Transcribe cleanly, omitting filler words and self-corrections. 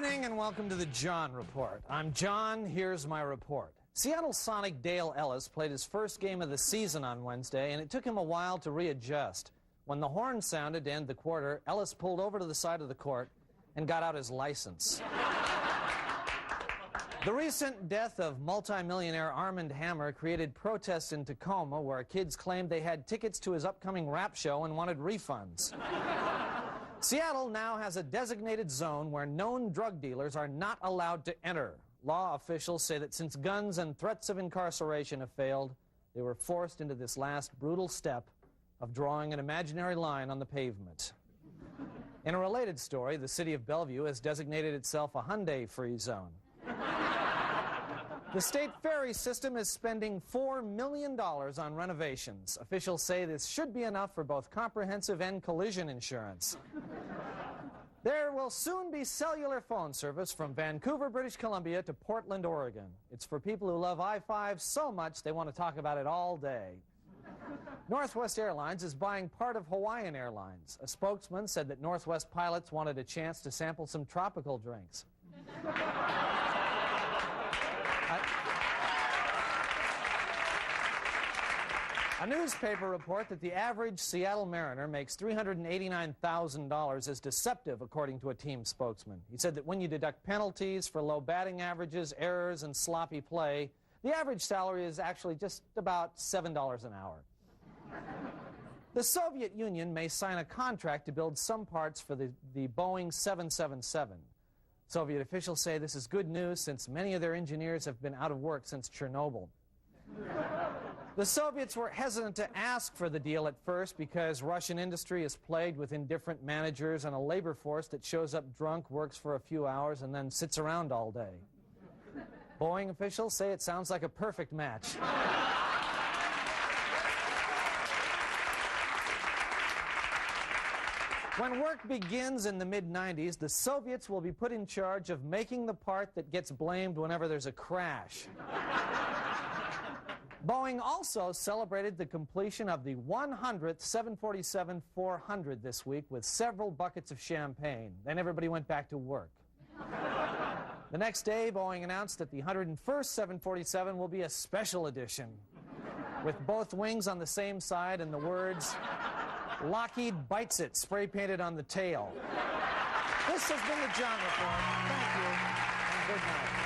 evening and welcome to the John Report. I'm John, here's my report. Seattle Sonic Dale Ellis played his first game of the season on Wednesday, and it took him a while to readjust. When the horn sounded to end the quarter, Ellis pulled over to the side of the court and got out his license. The recent death of multimillionaire Armand Hammer created protests in Tacoma, where kids claimed they had tickets to his upcoming rap show and wanted refunds. Seattle now has a designated zone where known drug dealers are not allowed to enter. Law officials say that since guns and threats of incarceration have failed, they were forced into this last brutal step of drawing an imaginary line on the pavement. In a related story, the city of Bellevue has designated itself a Hyundai-free zone. The State Ferry System is spending $4 million on renovations. Officials say this should be enough for both comprehensive and collision insurance. There will soon be cellular phone service from Vancouver, British Columbia to Portland, Oregon. It's for people who love I-5 so much they want to talk about it all day. Northwest Airlines is buying part of Hawaiian Airlines. A spokesman said that Northwest pilots wanted a chance to sample some tropical drinks. A newspaper report that the average Seattle Mariner makes $389,000 is deceptive, according to a team spokesman. He said that when you deduct penalties for low batting averages, errors, and sloppy play, the average salary is actually just about $7 an hour. The Soviet Union may sign a contract to build some parts for the Boeing 777. Soviet officials say this is good news since many of their engineers have been out of work since Chernobyl. The Soviets were hesitant to ask for the deal at first because Russian industry is plagued with indifferent managers and a labor force that shows up drunk, works for a few hours, and then sits around all day. Boeing officials say it sounds like a perfect match. When work begins in the mid-90s, the Soviets will be put in charge of making the part that gets blamed whenever there's a crash. Boeing also celebrated the completion of the 100th 747-400 this week with several buckets of champagne. Then everybody went back to work. The next day, Boeing announced that the 101st 747 will be a special edition, with both wings on the same side and the words, "Lockheed bites it," spray-painted on the tail. This has been the John Report. Thank you, and good night.